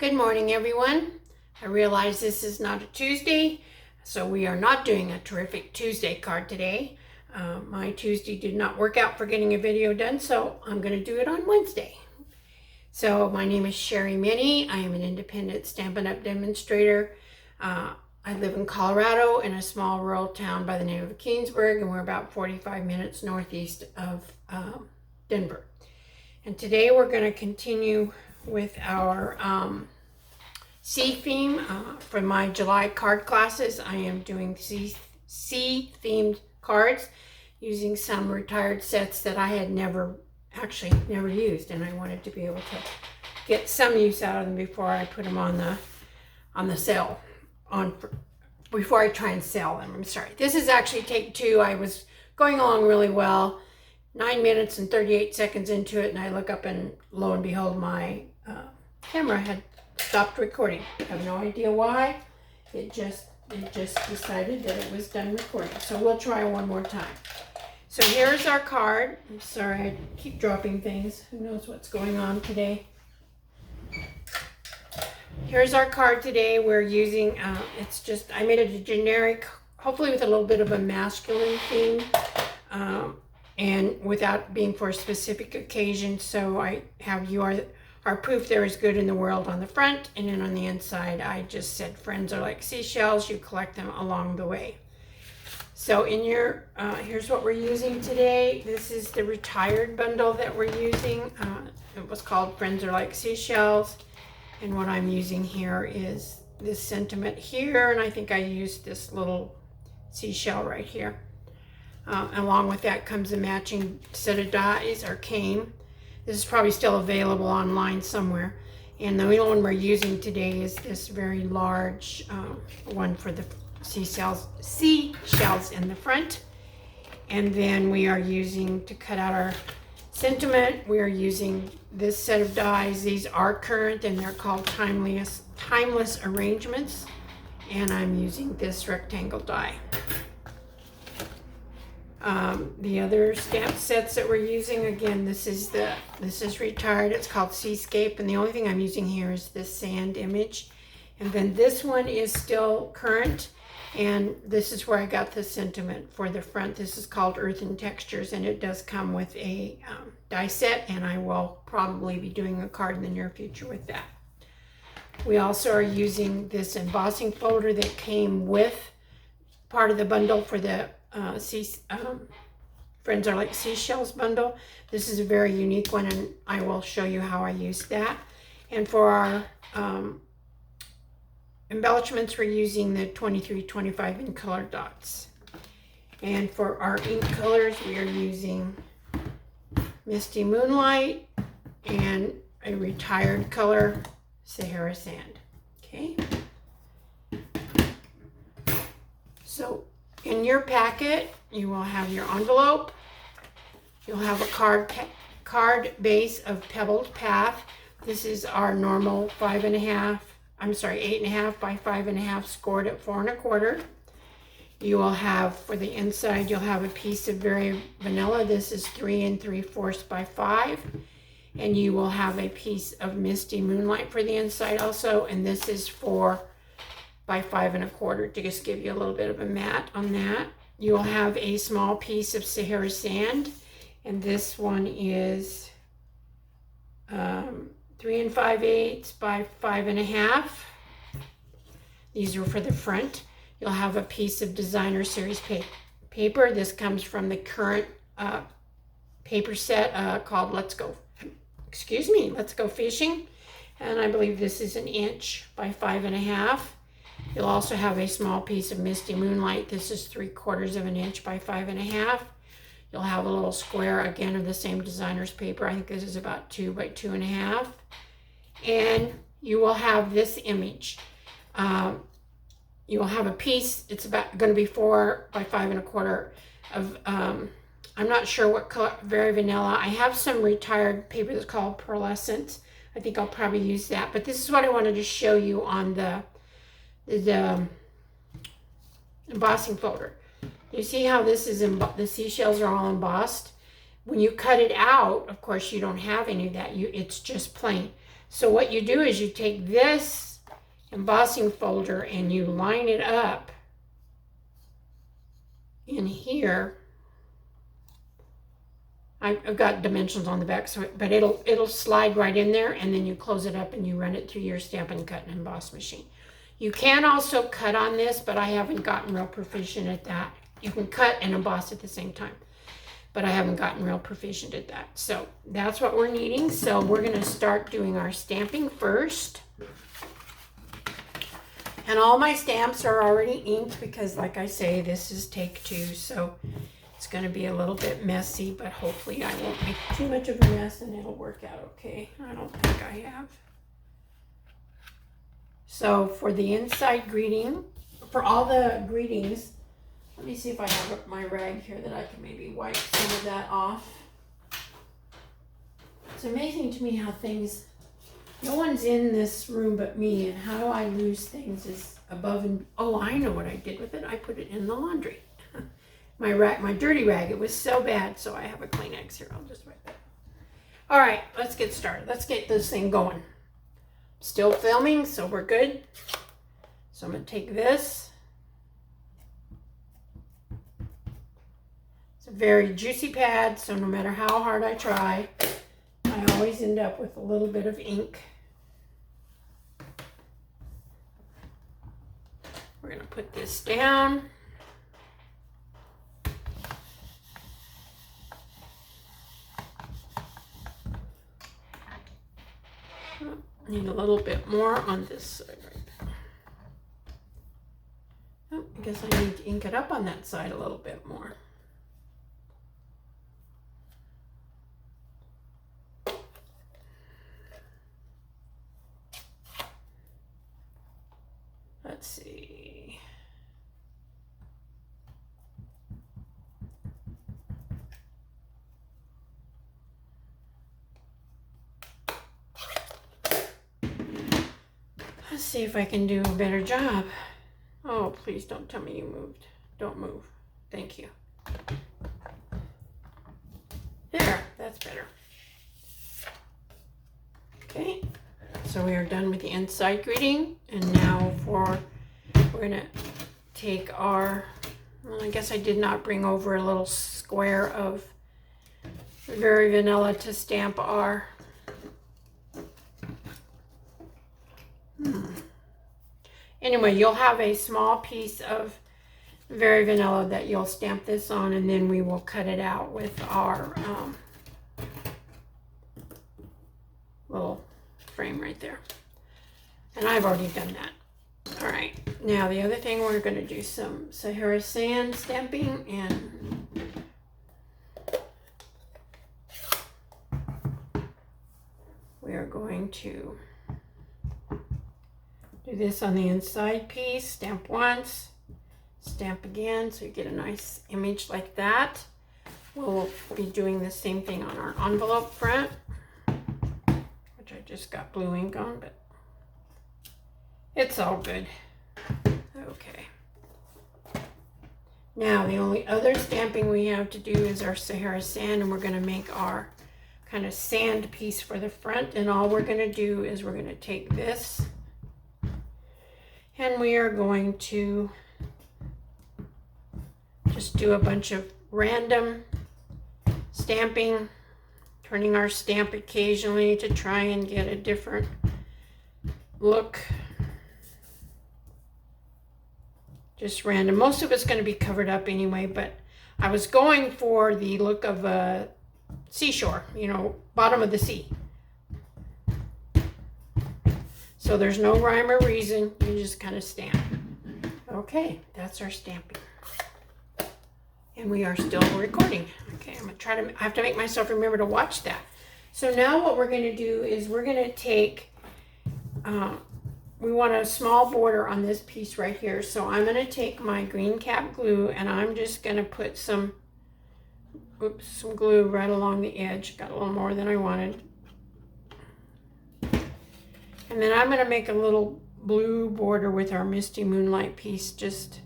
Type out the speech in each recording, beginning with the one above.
Good morning, everyone. I realize this is not a Tuesday, so we are not doing a terrific Tuesday card today. My Tuesday did not work out for getting a video done, so I'm going to do it on Wednesday. So my name is Sherry Minnie. I am an independent Stampin' Up! Demonstrator. I live in Colorado in a small rural town by the name of Keensburg, and we're about 45 minutes northeast of Denver. And today we're going to continue with our sea theme for my July card classes. I am doing sea themed cards using some retired sets that I had never used, and I wanted to be able to get some use out of them before I put them on the sale before I try and sell them. I'm sorry. This is actually take two. I was going along really well, 9 minutes and 38 seconds into it, and I look up and lo and behold, my camera had stopped recording. I have no idea why. It just decided that it was done recording. So we'll try one more time. So here's our card. I'm sorry, I keep dropping things. Who knows what's going on today? Here's our card today. We're using, I made it a generic, hopefully with a little bit of a masculine theme, and without being for a specific occasion. So I have our proof there is good in the world on the front, and then on the inside I just said friends are like seashells, you collect them along the way. So in your here's what we're using today. This is the retired bundle that we're using. It was called Friends Are Like Seashells, and what I'm using here is this sentiment here, and I think I used this little seashell right here. Along with that comes a matching set of dies, or came. This is probably still available online somewhere. And the one we're using today is this very large one for the seashells in the front. And then we are using, to cut out our sentiment, we are using this set of dies. These are current and they're called timeless arrangements. And I'm using this rectangle die. The other stamp sets that we're using, again, this is retired. It's called Seascape, and the only thing I'm using here is this sand image. And then this one is still current, and this is where I got the sentiment for the front. This is called Earthen Textures, and it does come with a die set, and I will probably be doing a card in the near future with that. We also are using this embossing folder that came with part of the bundle for the Friends Are Like Seashells Bundle. This is a very unique one, and I will show you how I use that. And for our embellishments, we're using the 2325 in color dots. And for our ink colors, we are using Misty Moonlight and a retired color, Sahara Sand. Okay. So in your packet, you will have your envelope. You'll have a card base of Pebbled Path. This is our normal 8.5 by 5.5 scored at 4 1/4. You will have, for the inside, you'll have a piece of Very Vanilla. This is 3 3/4 by 5. And you will have a piece of Misty Moonlight for the inside also. And this is 4 by 5 1/4 to just give you a little bit of a mat on that. You will have a small piece of Sahara Sand, and this one is 3 5/8 by 5.5. These are for the front. You'll have a piece of Designer Series paper. This comes from the current paper set called Let's Go Fishing, and I believe this is 1 inch by 5.5. You'll also have a small piece of Misty Moonlight. This is 3/4 of an inch by 5.5. You'll have a little square, again, of the same designer's paper. I think this is about 2 by 2.5. And you will have this image. You will have a piece, it's about going to be 4 by 5 1/4 of, I'm not sure what color, Very Vanilla. I have some retired paper that's called Pearlescent. I think I'll probably use that. But this is what I wanted to show you on the embossing folder. You see how this is, the seashells are all embossed? When you cut it out, of course, you don't have any of that. It's just plain. So what you do is you take this embossing folder and you line it up in here. I've got dimensions on the back, so but it'll slide right in there, and then you close it up and you run it through your Stampin' Cut and Emboss machine. You can also cut on this, but I haven't gotten real proficient at that. You can cut and emboss at the same time, but I haven't gotten real proficient at that. So that's what we're needing. So we're going to start doing our stamping first. And all my stamps are already inked because, like I say, this is take 2, so it's going to be a little bit messy, but hopefully I won't make too much of a mess and it'll work out okay. I don't think I have. So for the inside greeting, for all the greetings, let me see if I have my rag here that I can maybe wipe some of that off. It's amazing to me how things, no one's in this room but me, and how I lose things is above and, oh, I know what I did with it. I put it in the laundry. My dirty rag, it was so bad, so I have a Kleenex here. I'll just wipe it. All right, let's get started. Let's get this thing going. Still filming, so we're good. So I'm going to take this. It's a very juicy pad, so no matter how hard I try, I always end up with a little bit of ink. We're going to put this down. Need a little bit more on this side right there. Oh, I guess I need to ink it up on that side a little bit more. Let's see. Let's see if I can do a better job. Oh, please don't tell me you moved. Don't move. Thank you. There, that's better. Okay, so we are done with the inside greeting, and now we're gonna take our, well, I guess I did not bring over a little square of Very Vanilla to stamp our Anyway, you'll have a small piece of Very Vanilla that you'll stamp this on, and then we will cut it out with our little frame right there. And I've already done that. All right, now the other thing, we're going to do some Sahara sand stamping, and we are going to do this on the inside piece. Stamp once, stamp again, so you get a nice image like that. We'll be doing the same thing on our envelope front, which I just got blue ink on, but it's all good. Okay. Now the only other stamping we have to do is our Sahara sand, and we're going to make our kind of sand piece for the front. And all we're going to do is we're going to take this, and we are going to just do a bunch of random stamping, turning our stamp occasionally to try and get a different look. Just random. Most of it's going to be covered up anyway, but I was going for the look of a seashore, you know, bottom of the sea. So there's no rhyme or reason, you just kind of stamp. Okay, that's our stamping. And we are still recording. Okay, I'm gonna try to, I have to make myself remember to watch that. So now what we're gonna do is we're gonna take, we want a small border on this piece right here. So I'm gonna take my green cap glue, and I'm just gonna put some, some glue right along the edge. Got a little more than I wanted. And then I'm going to make a little blue border with our Misty Moonlight piece, just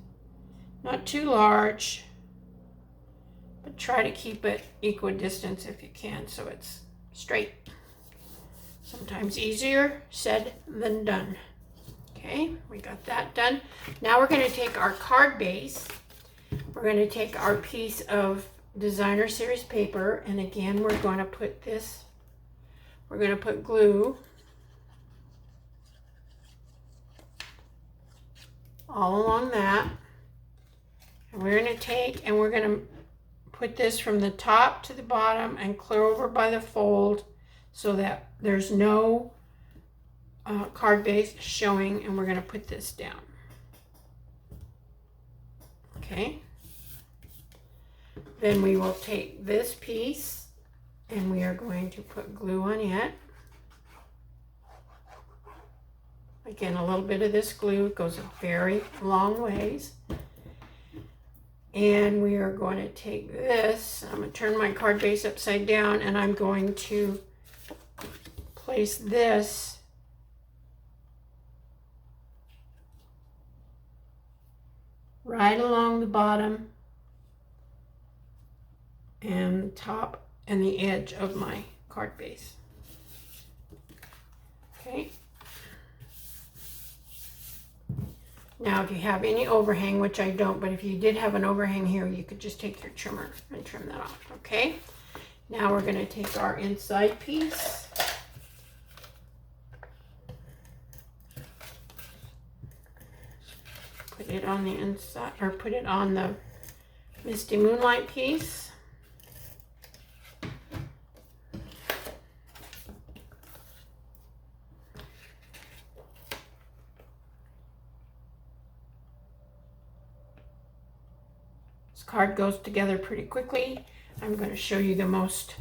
not too large, but try to keep it equidistant if you can, so it's straight. Sometimes easier said than done. Okay, we got that done. Now we're going to take our card base. We're going to take our piece of designer series paper, and again we're going to put this, we're going to put glue all along that. And we're going to take and we're going to put this from the top to the bottom and clear over by the fold so that there's no card base showing, and we're going to put this down. Okay. Then we will take this piece and we are going to put glue on it. Again, a little bit of this glue goes a very long ways. And we are going to take this, I'm going to turn my card base upside down, and I'm going to place this right along the bottom and the top and the edge of my card base. Okay. Now if you have any overhang, which I don't, but if you did have an overhang here, you could just take your trimmer and trim that off. Okay. Now we're going to take our inside piece. Put it on the inside, or put it on the Misty Moonlight piece. This card goes together pretty quickly. I'm going to show you the most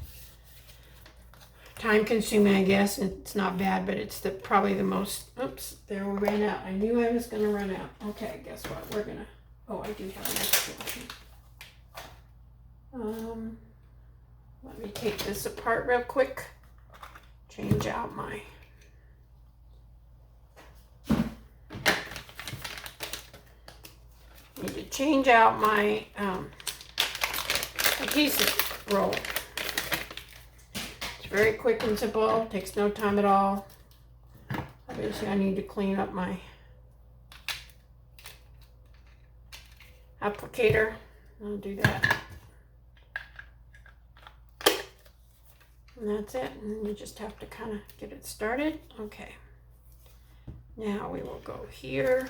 time consuming, I guess. It's not bad, but it's probably the most, oops, there we ran out. I knew I was going to run out. Okay, guess what? We're going to, oh, I do have an extra one. Let me take this apart real quick. Change out my, need to change out my adhesive roll. Very quick and simple, takes no time at all. Obviously I need to clean up my applicator. I'll do that. And that's it, and you just have to kind of get it started. Okay. Now we will go here.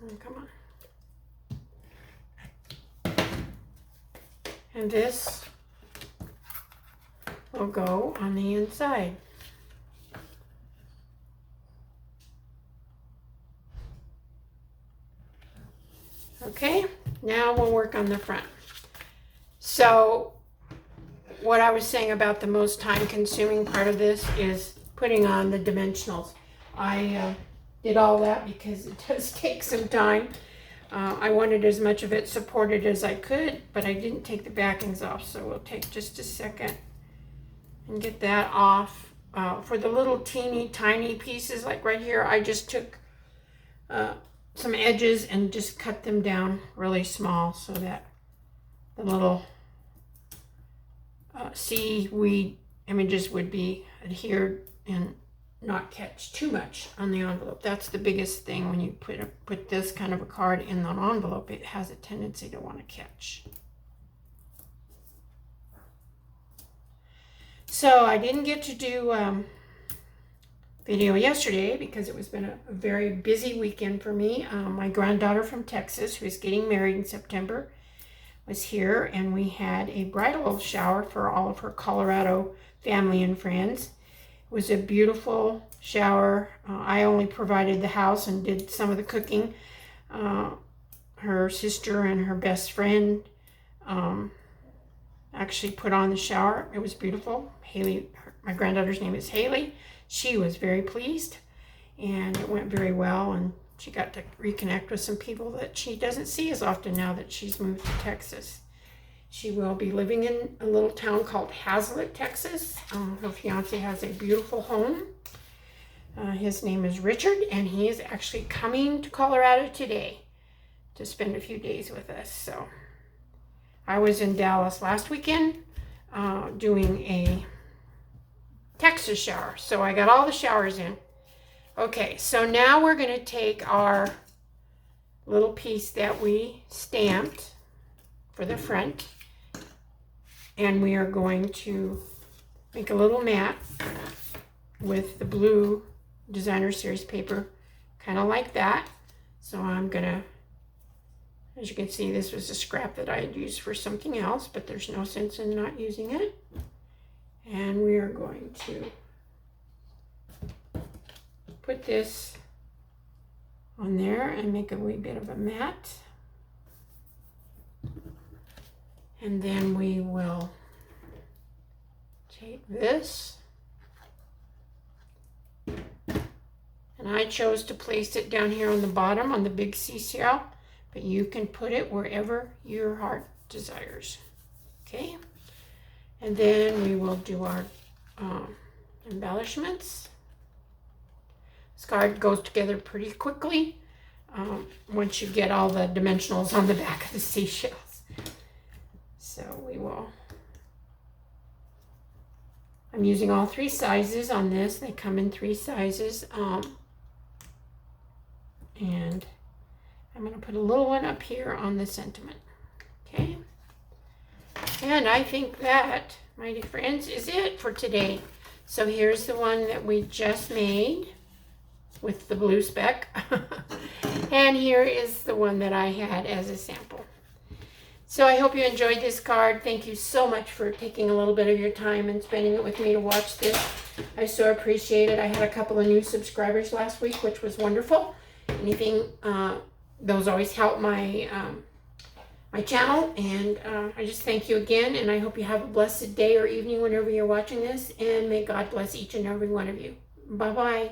Oh, come on. And this will go on the inside. Okay, now we'll work on the front. So what I was saying about the most time consuming part of this is putting on the dimensionals. I did all that because it does take some time. I wanted as much of it supported as I could, but I didn't take the backings off, so we'll take just a second and get that off. For the little teeny tiny pieces, like right here, I just took some edges and just cut them down really small so that the little seaweed images would be adhered and not catch too much on the envelope. That's the biggest thing when you put this kind of a card in an envelope. It has a tendency to want to catch. So I didn't get to do video yesterday because it was been a very busy weekend for me. My granddaughter from Texas, who is getting married in September, was here, and we had a bridal shower for all of her Colorado family and friends. It was a beautiful shower. I only provided the house and did some of the cooking. Her sister and her best friend actually put on the shower. It was beautiful. Haley, my granddaughter's name is Haley. She was very pleased, and it went very well, and she got to reconnect with some people that she doesn't see as often now that she's moved to Texas. She will be living in a little town called Hazlet, Texas. Her fiance has a beautiful home. His name is Richard, and he is actually coming to Colorado today to spend a few days with us. So I was in Dallas last weekend doing a Texas shower. So I got all the showers in. Okay, so now we're going to take our little piece that we stamped for the front, and we are going to make a little mat with the blue designer series paper, kind of like that. So I'm gonna, as you can see, this was a scrap that I had used for something else, but there's no sense in not using it. And we are going to put this on there and make a wee bit of a mat. And then we will take this, and I chose to place it down here on the bottom on the big seashell, but you can put it wherever your heart desires. Okay, and then we will do our embellishments. This card goes together pretty quickly once you get all the dimensionals on the back of the seashells. So we will, I'm using all 3 sizes on this. They come in 3 sizes. And I'm going to put a little one up here on the sentiment. Okay. And I think that, my dear friends, is it for today. So here's the one that we just made with the blue speck. And here is the one that I had as a sample. So I hope you enjoyed this card. Thank you so much for taking a little bit of your time and spending it with me to watch this. I so appreciate it. I had a couple of new subscribers last week, which was wonderful. Anything, those always help my my channel. And I just thank you again. And I hope you have a blessed day or evening whenever you're watching this. And may God bless each and every one of you. Bye-bye.